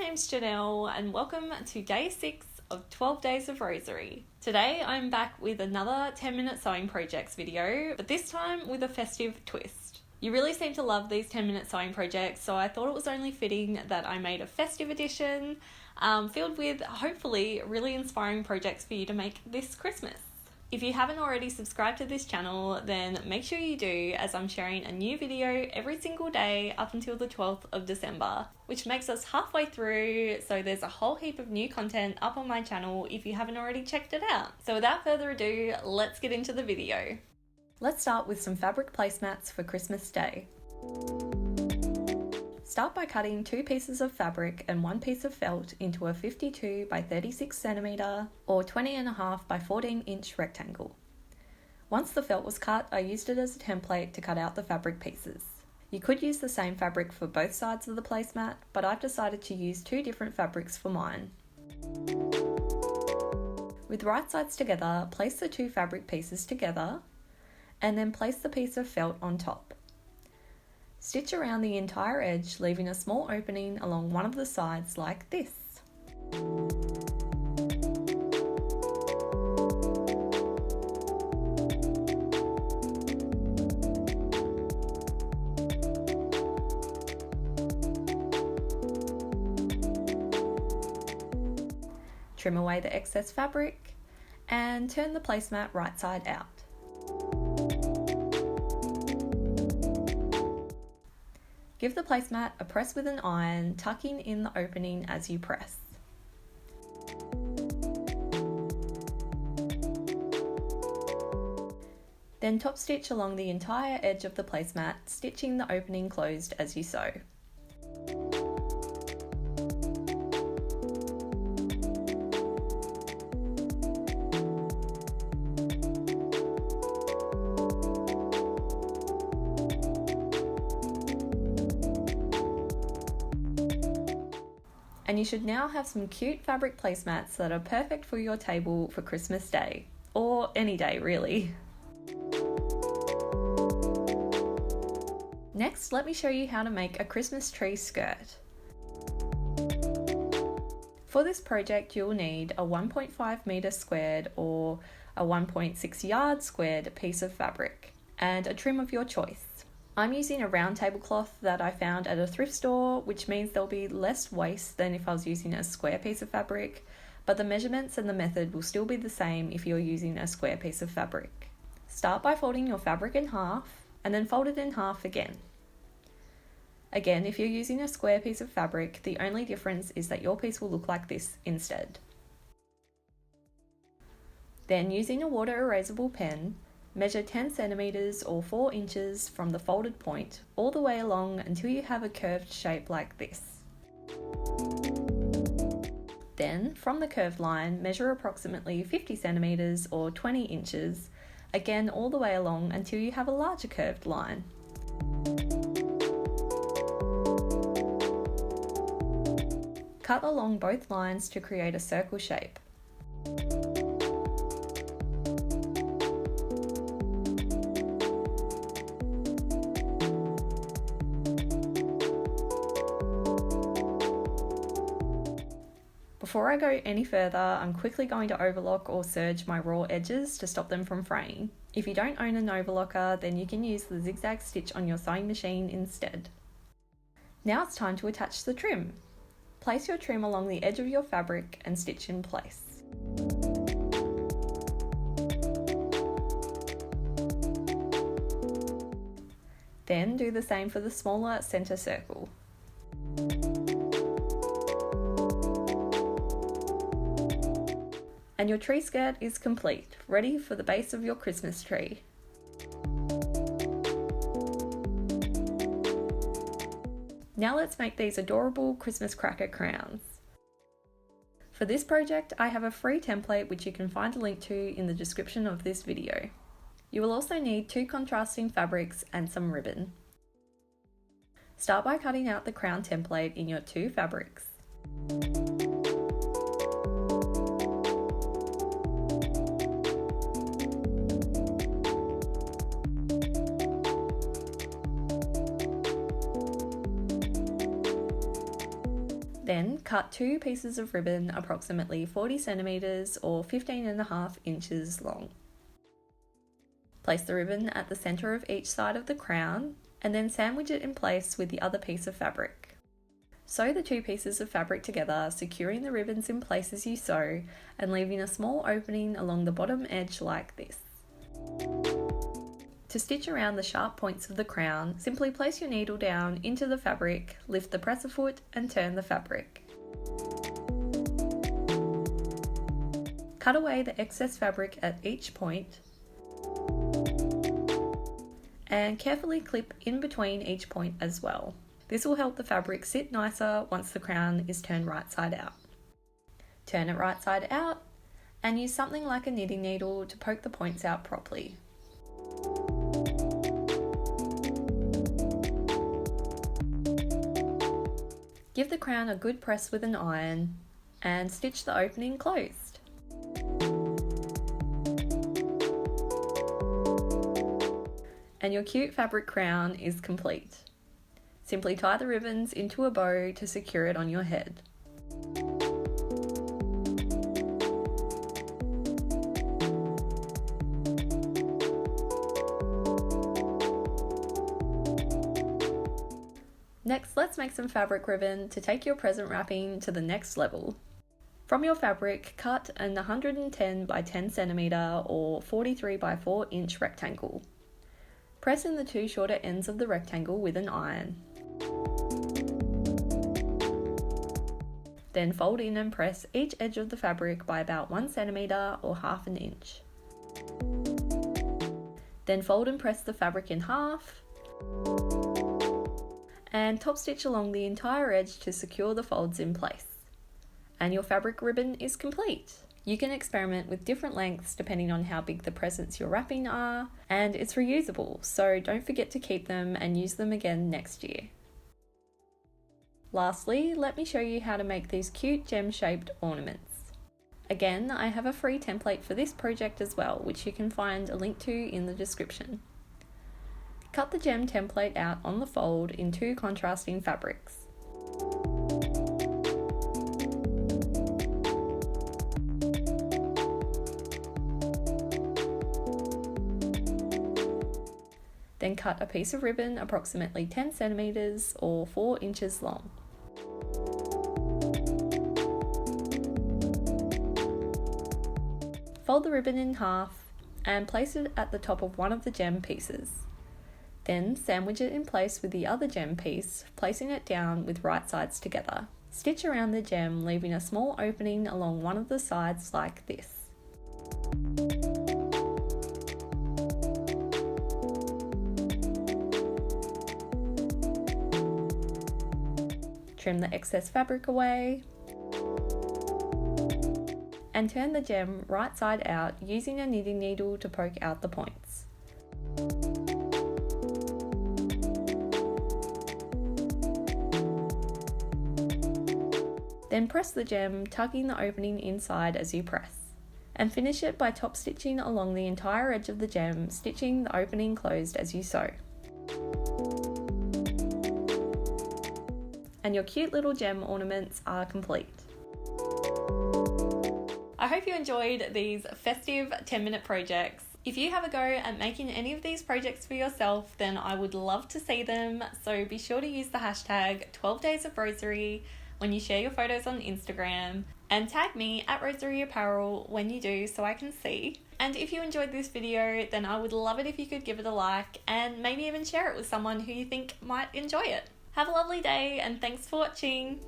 name's Janelle and welcome to day 6 of 12 days of Rosery. Today I'm back with another 10-minute sewing projects video, but this time with a festive twist. You really seem to love these 10-minute sewing projects, so I thought it was only fitting that I made a festive edition filled with hopefully really inspiring projects for you to make this Christmas. If you haven't already subscribed to this channel, then make sure you do, as I'm sharing a new video every single day up until the 12th of December, which makes us halfway through, so there's a whole heap of new content up on my channel if you haven't already checked it out. So without further ado, let's get into the video. Let's start with some fabric placemats for Christmas Day. Start by cutting 2 pieces of fabric and 1 piece of felt into a 52 by 36 centimeter or 20.5 by 14 inch rectangle. Once the felt was cut, I used it as a template to cut out the fabric pieces. You could use the same fabric for both sides of the placemat, but I've decided to use 2 different fabrics for mine. With right sides together, place the 2 fabric pieces together and then place the piece of felt on top. Stitch around the entire edge, leaving a small opening along one of the sides like this. Trim away the excess fabric and turn the placemat right side out. Give the placemat a press with an iron, tucking in the opening as you press. Then top stitch along the entire edge of the placemat, stitching the opening closed as you sew. And you should now have some cute fabric placemats that are perfect for your table for Christmas Day, or any day really. Next, let me show you how to make a Christmas tree skirt. For this project, you'll need a 1.5 meter squared or a 1.6 yard squared piece of fabric, and a trim of your choice. I'm using a round tablecloth that I found at a thrift store, which means there'll be less waste than if I was using a square piece of fabric, but the measurements and the method will still be the same if you're using a square piece of fabric. Start by folding your fabric in half, and then fold it in half again. Again, if you're using a square piece of fabric, the only difference is that your piece will look like this instead. Then, using a water erasable pen, measure 10 centimeters or 4 inches from the folded point all the way along until you have a curved shape like this. Then, from the curved line, measure approximately 50 centimeters or 20 inches, again all the way along until you have a larger curved line. Cut along both lines to create a circle shape. Before I go any further, I'm quickly going to overlock or serge my raw edges to stop them from fraying. If you don't own an overlocker, then you can use the zigzag stitch on your sewing machine instead. Now it's time to attach the trim. Place your trim along the edge of your fabric and stitch in place. Then do the same for the smaller center circle. And your tree skirt is complete, ready for the base of your Christmas tree. Now let's make these adorable Christmas cracker crowns. For this project, I have a free template which you can find a link to in the description of this video. You will also need 2 contrasting fabrics and some ribbon. Start by cutting out the crown template in your 2 fabrics. Then cut 2 pieces of ribbon approximately 40 centimeters or 15.5 inches long. Place the ribbon at the center of each side of the crown and then sandwich it in place with the other piece of fabric. Sew the 2 pieces of fabric together, securing the ribbons in place as you sew and leaving a small opening along the bottom edge like this. To stitch around the sharp points of the crown, simply place your needle down into the fabric, lift the presser foot and turn the fabric. Cut away the excess fabric at each point and carefully clip in between each point as well. This will help the fabric sit nicer once the crown is turned right side out. Turn it right side out and use something like a knitting needle to poke the points out properly. Give the crown a good press with an iron and stitch the opening closed. And your cute fabric crown is complete. Simply tie the ribbons into a bow to secure it on your head. Next, let's make some fabric ribbon to take your present wrapping to the next level. From your fabric, cut an 110 by 10 centimeter or 43 by 4 inch rectangle. Press in the 2 shorter ends of the rectangle with an iron. Then fold in and press each edge of the fabric by about 1 centimeter or half an inch. Then fold and press the fabric in half and top stitch along the entire edge to secure the folds in place. And your fabric ribbon is complete. You can experiment with different lengths depending on how big the presents you're wrapping are, and it's reusable, so don't forget to keep them and use them again next year. Lastly, let me show you how to make these cute gem-shaped ornaments. Again, I have a free template for this project as well, which you can find a link to in the description. Cut the gem template out on the fold in 2 contrasting fabrics. Then cut a piece of ribbon approximately 10 centimeters or 4 inches long. Fold the ribbon in half and place it at the top of one of the gem pieces. Then sandwich it in place with the other gem piece, placing it down with right sides together. Stitch around the gem, leaving a small opening along one of the sides like this. Trim the excess fabric away and turn the gem right side out using a knitting needle to poke out the points. Then press the gem, tugging the opening inside as you press. And finish it by top stitching along the entire edge of the gem, stitching the opening closed as you sew. And your cute little gem ornaments are complete. I hope you enjoyed these festive 10-minute projects. If you have a go at making any of these projects for yourself, then I would love to see them. So be sure to use the hashtag 12 Days of Rosery when you share your photos on Instagram, and tag me at Rosery Apparel when you do so I can see. And if you enjoyed this video, then I would love it if you could give it a like and maybe even share it with someone who you think might enjoy it. Have a lovely day and thanks for watching.